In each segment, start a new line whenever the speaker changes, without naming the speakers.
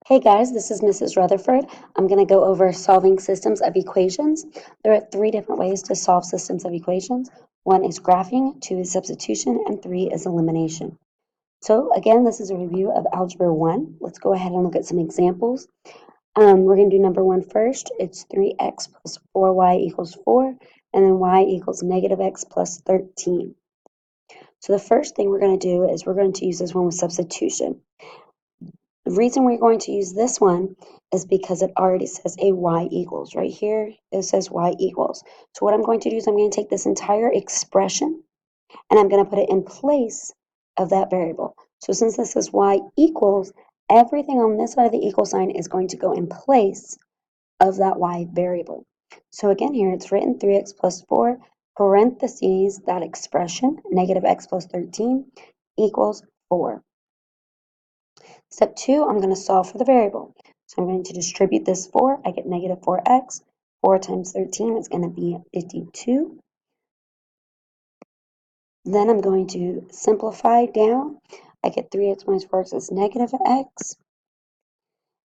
Hey guys, this is Mrs. Rutherford. I'm going to go over solving systems of equations. There are three different ways to solve systems of equations. One is graphing, two is substitution, and three is elimination. So again, this is a review of Algebra 1. Let's go ahead and look at some examples. We're going to do number 1 first. It's 3x plus 4y equals 4, and then y equals negative x plus 13. So the first thing we're going to do is we're going to use this one with substitution. The reason we're going to use this one is because it already says a y equals. Right here, it says y equals. So what I'm going to do is I'm going to take this entire expression and I'm going to put it in place of that variable. So since this is y equals, everything on this side of the equal sign is going to go in place of that y variable. So again, here it's written 3x plus 4, parentheses, that expression, negative x plus 13 equals 4. Step 2, I'm going to solve for the variable. So I'm going to distribute this 4. I get negative 4x. 4 times 13 is going to be 52. Then I'm going to simplify down. I get 3x minus 4x is negative x.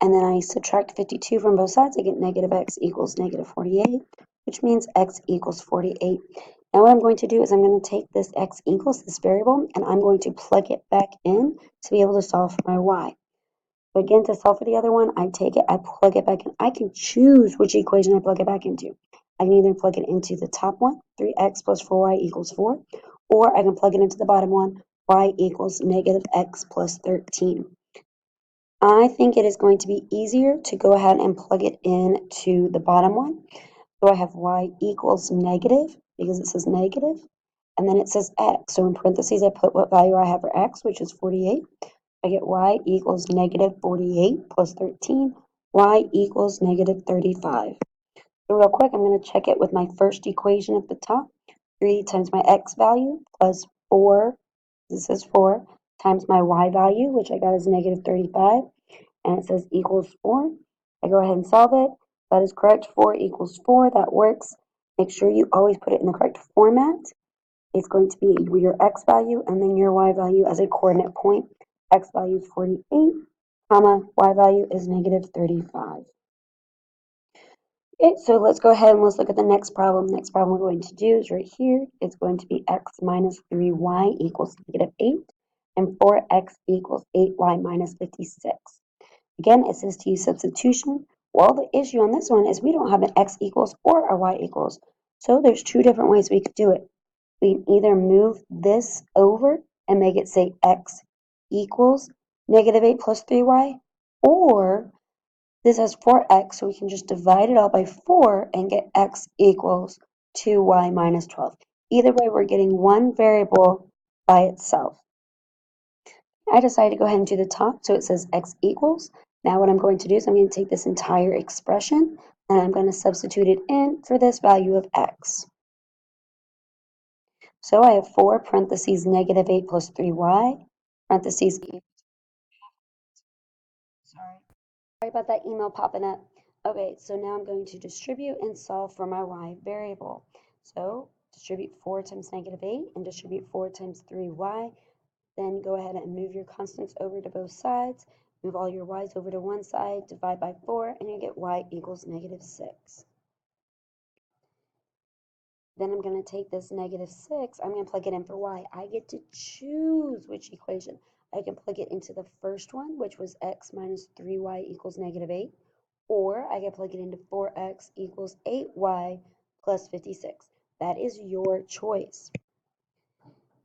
And then I subtract 52 from both sides. I get negative x equals negative 48, which means x equals 48. Now what I'm going to do is I'm going to take this x equals, this variable, and I'm going to plug it back in to be able to solve for my y. But again, to solve for the other one, I take it, I plug it back in. I can choose which equation I plug it back into. I can either plug it into the top one, 3x plus 4y equals 4, or I can plug it into the bottom one, y equals negative x plus 13. I think it is going to be easier to go ahead and plug it into the bottom one. So I have y equals negative, because it says negative, and then it says x. So in parentheses, I put what value I have for x, which is 48. I get y equals negative 48 plus 13. Y equals negative 35. So real quick, I'm going to check it with my first equation at the top. 3 times my x value plus 4, this is 4, times my y value, which I got is negative 35, and it says equals 4. I go ahead and solve it. That is correct. 4 equals 4. That works. Make sure you always put it in the correct format. It's going to be your x value and then your y value as a coordinate point. X value is 48, comma, y value is negative 35. Okay, so let's go ahead and let's look at the next problem. The next problem we're going to do is right here. It's going to be x minus 3y equals negative 8, and 4x equals 8y minus 56. Again, it says to use substitution. Well, the issue on this one is we don't have an x equals or a y equals. So there's two different ways we could do it. We can either move this over and make it say x equals negative 8 plus 3y, or this has 4x, so we can just divide it all by 4 and get x equals 2y minus 12. Either way, we're getting one variable by itself. I decided to go ahead and do the top, so it says x equals. Now what I'm going to do is I'm going to take this entire expression and I'm going to substitute it in for this value of x. So I have 4 parentheses negative 8 plus 3y, parentheses, sorry about that email popping up. Okay, so now I'm going to distribute and solve for my y variable. So distribute 4 times negative 8 and distribute 4 times 3y. Then go ahead and move your constants over to both sides. Move all your y's over to one side, divide by 4, and you get y equals negative 6. Then I'm going to take this negative 6, I'm going to plug it in for y. I get to choose which equation. I can plug it into the first one, which was x minus 3y equals negative 8, or I can plug it into 4x equals 8y plus 56. That is your choice.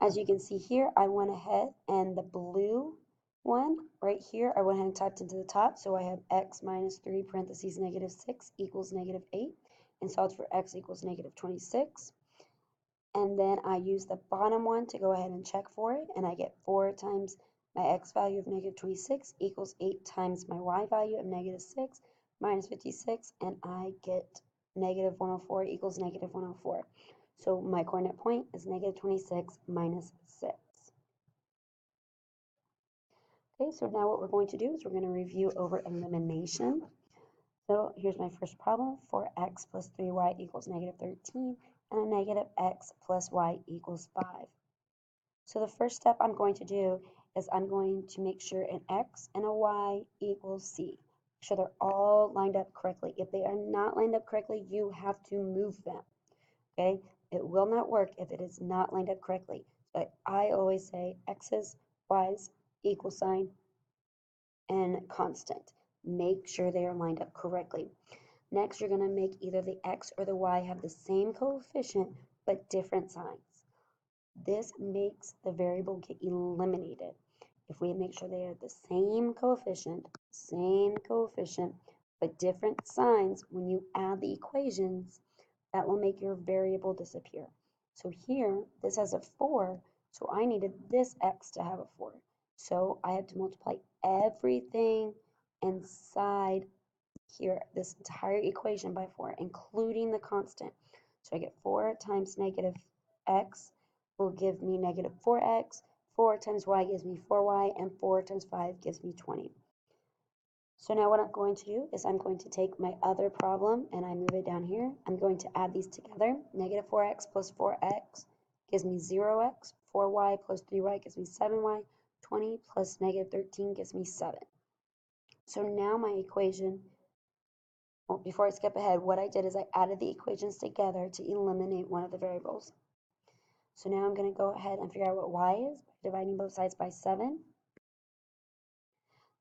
As you can see here, I went ahead and the blue one right here, I went ahead and typed into the top. So I have x minus 3 parentheses negative 6 equals negative 8, and solved for x equals negative 26. And then I use the bottom one to go ahead and check for it, and I get 4 times my x value of negative 26 equals 8 times my y value of negative 6 minus 56, and I get negative 104 equals negative 104. So my coordinate point is negative 26 minus 6. Okay, so now what we're going to do is we're going to review over elimination. So here's my first problem. 4x plus 3y equals negative 13, and a negative x plus y equals 5. So the first step I'm going to do is I'm going to make sure an x and a y equals c. Make sure they're all lined up correctly. If they are not lined up correctly, you have to move them. Okay? It will not work if it is not lined up correctly. So I always say x's, y's, equal sign, and constant. Make sure they are lined up correctly. Next, you're going to make either the x or the y have the same coefficient but different signs. This makes the variable get eliminated. If we make sure they are the same coefficient, but different signs, when you add the equations, that will make your variable disappear. So here, this has a 4, so I needed this x to have a 4. So I have to multiply everything inside here, this entire equation by 4, including the constant. So I get 4 times negative x will give me negative 4x, 4 times y gives me 4y, and 4 times 5 gives me 20. So now what I'm going to do is I'm going to take my other problem and I move it down here. I'm going to add these together. Negative 4x plus 4x gives me 0x, 4y plus 3y gives me 7y, 20 plus negative 13 gives me 7. So now my equation, well, before I skip ahead, what I did is I added the equations together to eliminate one of the variables. So now I'm going to go ahead and figure out what y is by dividing both sides by 7.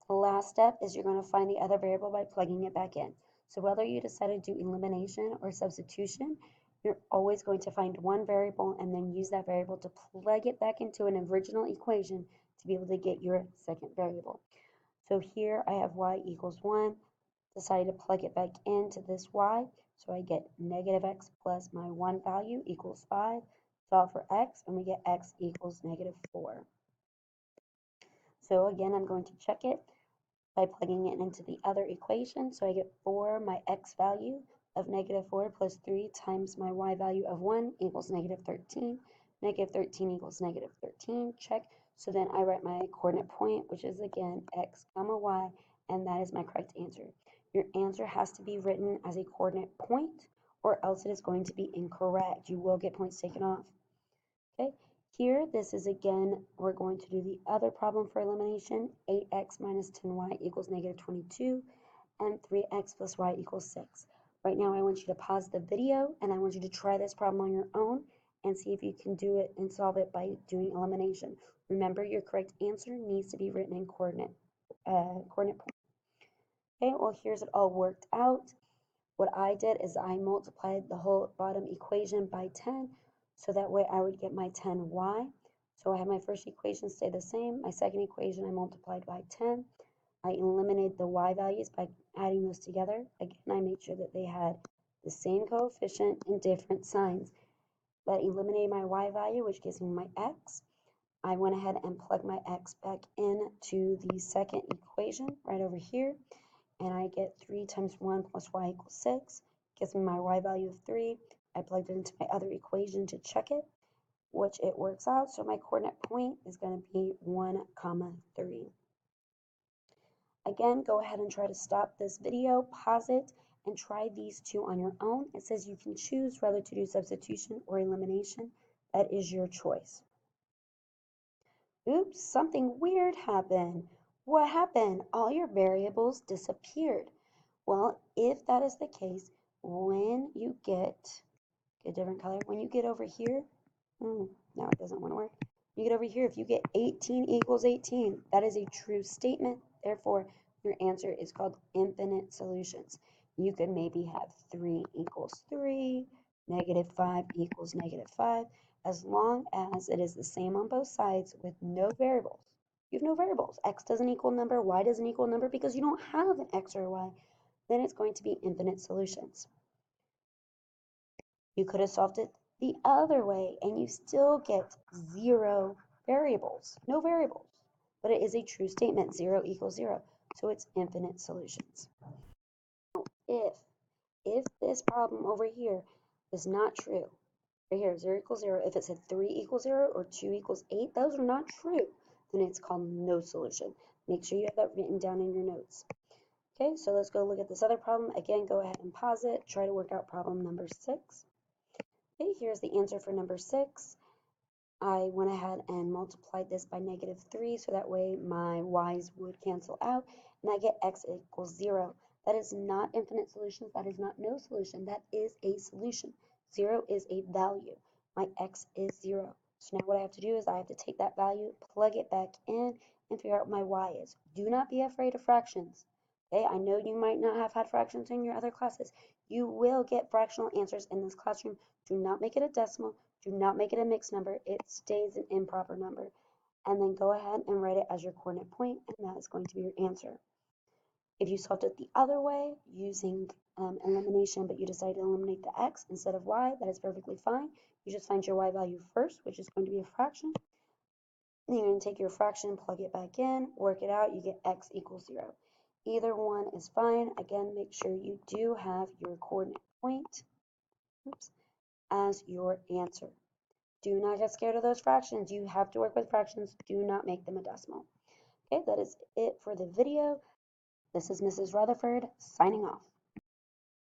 The last step is you're going to find the other variable by plugging it back in. So whether you decide to do elimination or substitution, you're always going to find one variable and then use that variable to plug it back into an original equation to be able to get your second variable. So here I have y equals 1. Decided to plug it back into this y. So I get negative x plus my 1 value equals 5. Solve for x and we get x equals negative 4. So again, I'm going to check it by plugging it into the other equation. So I get 4, my x value of negative 4 plus 3 times my y value of 1 equals negative 13. Negative 13 equals negative 13. Check. So then I write my coordinate point, which is again x comma y, and that is my correct answer. Your answer has to be written as a coordinate point or else it is going to be incorrect. You will get points taken off. Okay, here this is again, we're going to do the other problem for elimination. 8x minus 10y equals negative 22 and 3x plus y equals 6. Right now I want you to pause the video and I want you to try this problem on your own and see if you can do it and solve it by doing elimination. Remember, your correct answer needs to be written in coordinate point. Okay, well here's it all worked out. What I did is I multiplied the whole bottom equation by 10, so that way I would get my 10y. So I have my first equation stay the same. My second equation I multiplied by 10. I eliminated the y values by adding those together. Again, I made sure that they had the same coefficient and different signs. That eliminated my y value, which gives me my x. I went ahead and plugged my x back into the second equation right over here. And I get 3 times 1 plus y equals 6. Gives me my y value of 3. I plugged it into my other equation to check it, which it works out. So my coordinate point is going to be 1, 3. Again, go ahead and try to stop this video, pause it, and try these two on your own. It says you can choose whether to do substitution or elimination. That is your choice. Oops, something weird happened. What happened? All your variables disappeared. Well, if that is the case, when you get a different color, when you get over here, now it doesn't want to work. You get over here, if you get 18 equals 18, that is a true statement. Therefore, your answer is called infinite solutions. You could maybe have 3 equals 3, negative 5 equals negative 5, as long as it is the same on both sides with no variables. You have no variables. X doesn't equal number, Y doesn't equal number because you don't have an X or Y. Then it's going to be infinite solutions. You could have solved it the other way and you still get 0 variables, no variables, but it is a true statement, 0 equals 0, so it's infinite solutions. If this problem over here is not true, right here, 0 equals 0, if it said 3 equals 0 or 2 equals 8, those are not true, then it's called no solution. Make sure you have that written down in your notes. Okay, so let's go look at this other problem. Again, go ahead and pause it. Try to work out problem number 6. Okay, here's the answer for number 6. I went ahead and multiplied this by -3, so that way my y's would cancel out, and I get x equals 0. That is not infinite solutions. That is not no solution. That is a solution. 0 is a value. My x is 0. So now what I have to do is I have to take that value, plug it back in, and figure out what my y is. Do not be afraid of fractions. Okay, I know you might not have had fractions in your other classes. You will get fractional answers in this classroom. Do not make it a decimal. Do not make it a mixed number. It stays an improper number. And then go ahead and write it as your coordinate point, and that is going to be your answer. If you solved it the other way using elimination, but you decided to eliminate the x instead of y, that is perfectly fine. You just find your y value first, which is going to be a fraction. Then you're going to take your fraction, plug it back in, work it out, you get x equals 0. Either one is fine. Again, make sure you do have your coordinate point as your answer. Do not get scared of those fractions. You have to work with fractions. Do not make them a decimal. Okay, that is it for the video. This is Mrs. Rutherford signing off.